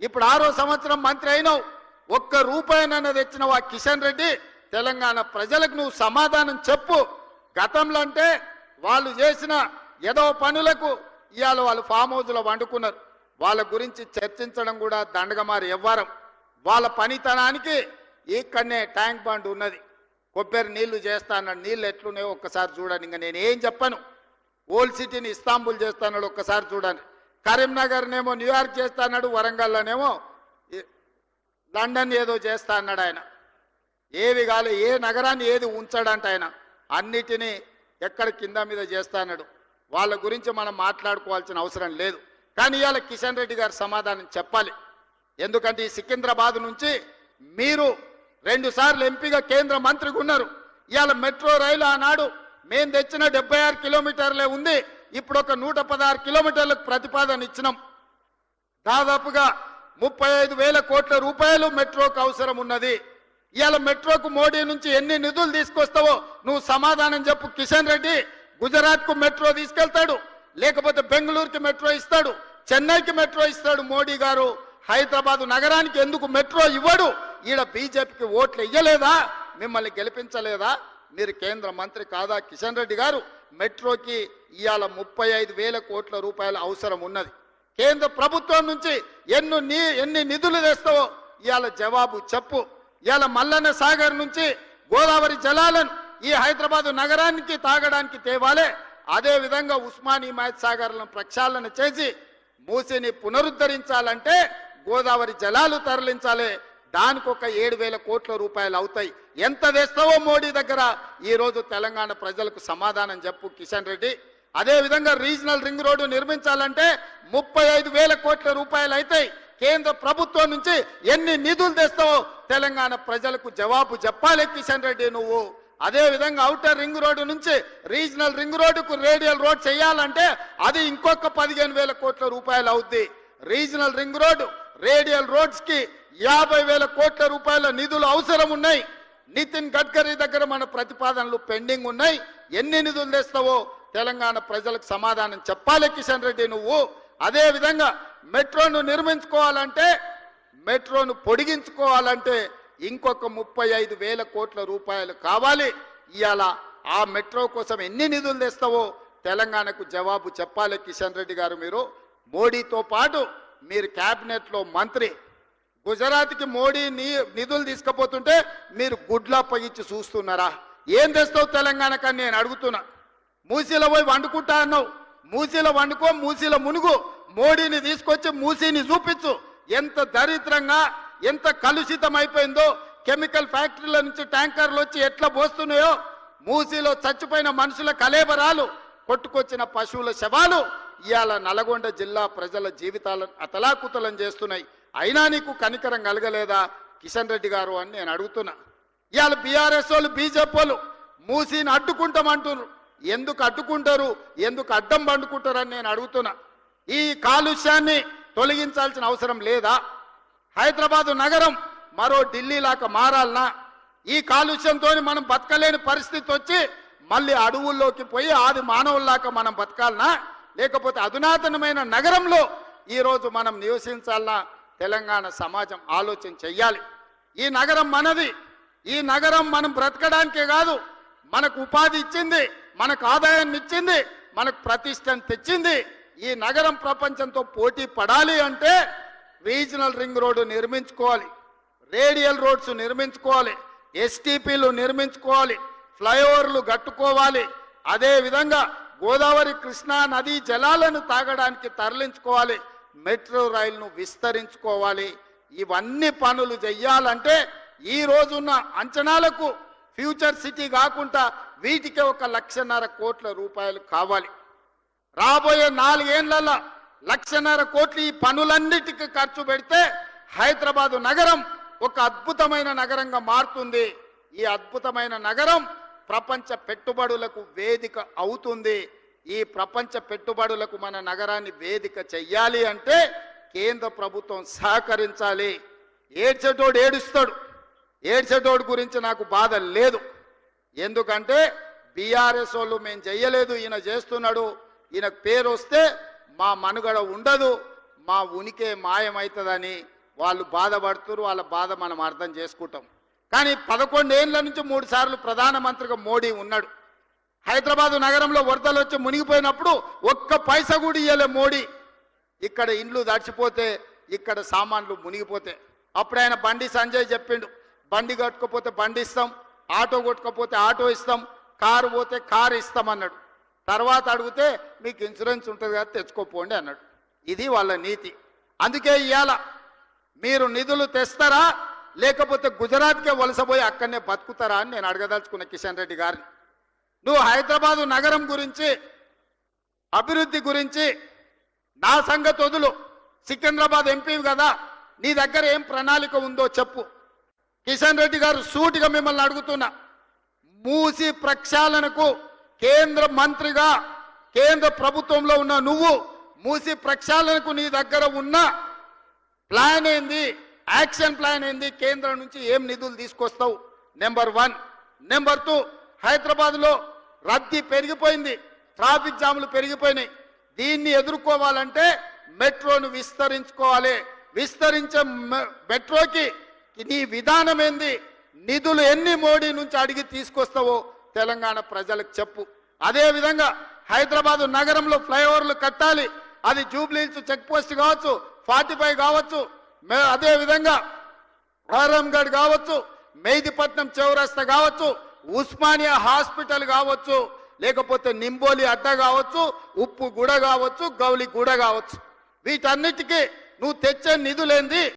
ఇప్పుడు 6వ సంవత్సరం మంత్రి అయినావు, ఒక్క రూపాయినైనా తెచ్చినావు ఆ కిషన్ రెడ్డి? తెలంగాణ ప్రజలకు నువ్వు సమాధానం చెప్పు. గతంలో అంటే వాళ్ళు చేసిన ఏదో పనులకు ఇవాళ వాళ్ళు ఫామ్ హౌస్లో వండుకున్నారు. వాళ్ళ గురించి చర్చించడం కూడా దండగమారి ఎవ్వరం. వాళ్ళ పనితనానికి ఇక్కడనే ట్యాంక్ బండ్ ఉన్నది, కొబ్బరి నీళ్లు చేస్తా అన్నాడు. నీళ్ళు ఎట్లున్నాయో ఒక్కసారి చూడండి. ఇంకా నేను ఏం చెప్పను. ఓల్డ్ సిటీని ఇస్తాంబుల్ చేస్తాడు, ఒక్కసారి చూడండి. కరీంనగర్నేమో న్యూయార్క్ చేస్తా అన్నాడు, వరంగల్లోనేమో లండన్ ఏదో చేస్తా అన్నాడు. ఆయన ఏవి కాలే, ఏ నగరాన్ని ఏది ఉంచాడంట ఆయన, అన్నిటినీ ఎక్కడ కింద మీద చేస్తా అన్నాడు. వాళ్ళ గురించి మనం మాట్లాడుకోవాల్సిన అవసరం లేదు. కానీ ఇవాళ కిషన్ రెడ్డి గారు సమాధానం చెప్పాలి. ఎందుకంటే ఈ సికింద్రాబాద్ నుంచి మీరు 2 సార్లు ఎంపీగా కేంద్ర మంత్రిగా ఉన్నారు. ఇవాళ మెట్రో రైలు ఆనాడు మేము తెచ్చిన 76 కిలోమీటర్లే ఉంది, ఇప్పుడు ఒక 116 కిలోమీటర్లకు ప్రతిపాదన ఇచ్చినాం. దాదాపుగా 35,000 కోట్ల రూపాయలు మెట్రోకు అవసరం ఉన్నది. ఇవాళ మెట్రోకు మోడీ నుంచి ఎన్ని నిధులు తీసుకొస్తావో నువ్వు సమాధానం చెప్పు కిషన్ రెడ్డి. గుజరాత్కు మెట్రో తీసుకెళ్తాడు, లేకపోతే బెంగళూరుకి మెట్రో ఇస్తాడు, చెన్నైకి మెట్రో ఇస్తాడు మోడీ గారు. హైదరాబాద్ నగరానికి ఎందుకు మెట్రో ఇవ్వడు? ఈడ బీజేపీకి ఓట్లు ఇయ్యలేదా? మిమ్మల్ని గెలిపించలేదా? మీరు కేంద్ర మంత్రి కాదా కిషన్ రెడ్డి గారు? మెట్రోకి ఇవాళ 35,000 కోట్ల రూపాయల అవసరం ఉన్నది. కేంద్ర ప్రభుత్వం నుంచి ఎన్ని నిధులు తెస్తావో ఇవాళ జవాబు చెప్పు. ఇవాళ మల్లన్న సాగర్ నుంచి గోదావరి జలాలను ఈ హైదరాబాద్ నగరానికి తాగడానికి తేవాలే. అదే విధంగా ఉస్మాన్ హిమాయత్ సాగర్లను ప్రక్షాళన చేసి మూసిని పునరుద్ధరించాలంటే గోదావరి జలాలు తరలించాలి. దానికి ఒక 7,000 కోట్ల రూపాయలు అవుతాయి. ఎంత తెస్తావో మోడీ దగ్గర ఈరోజు తెలంగాణ ప్రజలకు సమాధానం చెప్పు కిషన్ రెడ్డి. అదేవిధంగా రీజనల్ రింగ్ రోడ్డు నిర్మించాలంటే 35,000 కోట్ల రూపాయలు అవుతాయి. కేంద్ర ప్రభుత్వం నుంచి ఎన్ని నిధులు తెస్తావో తెలంగాణ ప్రజలకు జవాబు చెప్పాలి కిషన్ రెడ్డి నువ్వు. అదేవిధంగా ఔటర్ రింగ్ రోడ్డు నుంచి రీజనల్ రింగ్ రోడ్డుకు రేడియల్ రోడ్ చేయాలంటే అది ఇంకొక 15,000 కోట్ల రూపాయలు అవుద్ది. Regional ring road radial roads కి 50,000 కోట్ల రూపాయల నిధులు అవసరం ఉన్నాయి. నితిన్ గడ్కరీ దగ్గర మన ప్రతిపాదనలు పెండింగ్ ఉన్నాయి. ఎన్ని నిధులు తెస్తావో తెలంగాణ ప్రజలకు సమాధానం చెప్పాలి కిషన్ రెడ్డి నువ్వు. అదే విధంగా మెట్రోను నిర్మించుకోవాలంటే, మెట్రోను పొడిగించుకోవాలంటే ఇంకొక 35,000 కోట్ల రూపాయలు కావాలి. ఇవాళ ఆ మెట్రో కోసం ఎన్ని నిధులు తెస్తావో తెలంగాణకు జవాబు చెప్పాలి కిషన్ రెడ్డి గారు. మీరు మోడీతో పాటు మీరు క్యాబినెట్లో మంత్రి, గుజరాత్కి మోడీ నిధులు తీసుకుపోతుంటే మీరు గుడ్లా పగిచ్చి చూస్తున్నారా? ఏం తెస్తావు తెలంగాణకని నేను అడుగుతున్నా. మూసీలో పోయి వండుకుంటా అన్నావు, మూసీలో వండుకో, మూసీలో మునుగు. మోడీని తీసుకొచ్చి మూసీని చూపించు. ఎంత దరిద్రంగా, ఎంత కలుషితం అయిపోయిందో. కెమికల్ ఫ్యాక్టరీల నుంచి ట్యాంకర్లు వచ్చి ఎట్లా పోస్తున్నాయో, మూసీలో చచ్చిపోయిన మనుషుల కలేబరాలు, కొట్టుకొచ్చిన పశువుల శవాలు ఇవాళ నల్గొండ జిల్లా ప్రజల జీవితాలను అతలాకుతలం చేస్తున్నాయి. అయినా నీకు కనికరం కలగలేదా కిషన్ రెడ్డి గారు అని నేను అడుగుతున్నా. ఇవాళ బీఆర్ఎస్ వాళ్ళు, బీజేపీ వాళ్ళు మూసీని అడ్డుకుంటామంటున్నారు. ఎందుకు అడ్డుకుంటారు, ఎందుకు అడ్డం పండుకుంటారని నేను అడుగుతున్నా. ఈ కాలుష్యాన్ని తొలగించాల్సిన అవసరం లేదా? హైదరాబాదు నగరం మరో ఢిల్లీ లాగా మారాలనా? ఈ కాలుష్యంతో మనం బతకలేని పరిస్థితి వచ్చి మళ్ళీ అడవుల్లోకి పోయి ఆది మానవుల్లాగా మనం బతకాలనా? లేకపోతే అధునాతనమైన నగరంలో ఈరోజు మనం నివసించాలనా? తెలంగాణ సమాజం ఆలోచన చెయ్యాలి. ఈ నగరం మనది. ఈ నగరం మనం బ్రతకడానికే కాదు, మనకు ఉపాధి ఇచ్చింది, మనకు ఆదాయాన్ని ఇచ్చింది, మనకు ప్రతిష్టను తెచ్చింది. ఈ నగరం ప్రపంచంతో పోటీ పడాలి అంటే రీజనల్ రింగ్ రోడ్డు నిర్మించుకోవాలి, రేడియల్ రోడ్స్ నిర్మించుకోవాలి, ఎస్టీపీలు నిర్మించుకోవాలి, ఫ్లైఓవర్లు కట్టుకోవాలి. అదేవిధంగా గోదావరి కృష్ణా నదీ జలాలను తాగడానికి తరలించుకోవాలి, మెట్రో రైలును విస్తరించుకోవాలి. ఇవన్నీ పనులు చెయ్యాలంటే ఈ రోజున్న అంచనాలకు ఫ్యూచర్ సిటీ కాకుండా వీటికి 1,50,000 కోట్ల రూపాయలు కావాలి. రాబోయే 4 ఏళ్లలో 1,50,000 కోట్లు ఈ పనులన్నిటికీ ఖర్చు పెడితే హైదరాబాదు నగరం ఒక అద్భుతమైన నగరంగా మారుతుంది. ఈ అద్భుతమైన నగరం ప్రపంచ పెట్టుబడులకు వేదిక అవుతుంది. ఈ ప్రపంచ పెట్టుబడులకు మన నగరాన్ని వేదిక చెయ్యాలి అంటే కేంద్ర ప్రభుత్వం సహకరించాలి. ఏడ్చేటోడు ఏడుస్తాడు. ఏడ్చేటోడు గురించి నాకు బాధ లేదు. ఎందుకంటే బీఆర్ఎస్ వాళ్ళు మేము చెయ్యలేదు, ఈయన చేస్తున్నాడు, ఈయనకు పేరు వస్తే మా మనుగడ ఉండదు, మా ఉనికి మాయమవుతుందని వాళ్ళు బాధపడుతున్నారు, వాళ్ళ బాధ మనం అర్థం చేసుకుంటాం. కానీ 11 ఏళ్ల నుంచి 3 సార్లు ప్రధానమంత్రిగా మోడీ ఉన్నాడు. హైదరాబాదు నగరంలో వరదలు వచ్చి మునిగిపోయినప్పుడు ఒక్క పైసా కూడా ఇయ్యలే మోడీ. ఇక్కడ ఇండ్లు దడిచిపోతే, ఇక్కడ సామాన్లు మునిగిపోతే అప్పుడు ఆయన బండి సంజయ్ చెప్పిండు, బండి కట్టుకోపోతే బండి ఇస్తాం, ఆటో కొట్టుకోపోతే ఆటో ఇస్తాం, కారు పోతే కారు ఇస్తాం అన్నాడు. తర్వాత అడిగితే మీకు ఇన్సూరెన్స్ ఉంటుంది కదా తెచ్చుకోపోండి అన్నాడు. ఇది వాళ్ళ నీతి. అందుకే ఇవాళ మీరు నిధులు తెస్తారా లేకపోతే గుజరాత్కే వలసపోయి అక్కడనే బతుకుతారా అని నేను అడగదలుచుకున్న కిషన్ రెడ్డి గారిని. నువ్వు హైదరాబాదు నగరం గురించి, అభివృద్ధి గురించి నా సంగతి వదులు. సికింద్రాబాద్ ఎంపీ కదా, నీ దగ్గర ఏం ప్రణాళిక ఉందో చెప్పు. కిషన్ రెడ్డి గారు సూటిగా మిమ్మల్ని అడుగుతున్నా, మూసి ప్రక్షాళనకు కేంద్ర మంత్రిగా కేంద్ర ప్రభుత్వంలో ఉన్న నువ్వు మూసి ప్రక్షాళనకు నీ దగ్గర ఉన్న ప్లాన్ ఏంది, యాక్షన్ ప్లాన్ ఏంది, కేంద్రం నుంచి ఏం నిధులు తీసుకొస్తావు? నెంబర్ 1. నెంబర్ 2, హైదరాబాద్లో రద్దీ పెరిగిపోయింది, ట్రాఫిక్ జాములు పెరిగిపోయినాయి. దీన్ని ఎదుర్కోవాలంటే మెట్రోను విస్తరించుకోవాలి. విస్తరించే మెట్రోకి నీ విధానం ఏంది, నిధులు ఎన్ని మోడీ నుంచి అడిగి తీసుకొస్తావో తెలంగాణ ప్రజలకు చెప్పు. అదేవిధంగా హైదరాబాదు నగరంలో ఫ్లైఓవర్లు కట్టాలి. అది జూబ్లీహిల్స్ చెక్ పోస్ట్ కావచ్చు, 45 కావచ్చు, అదేవిధంగా ఆరంగఢ్ కావచ్చు, మెహదీపట్నం చౌరస్తా కావచ్చు, ఉస్మానియా హాస్పిటల్ కావచ్చు, లేకపోతే నింబోలి అడ్డ కావచ్చు, ఉప్పు గూడ కావచ్చు, గౌలి గూడ కావచ్చు. వీటన్నిటికీ నువ్వు తెచ్చే నిధులేంది?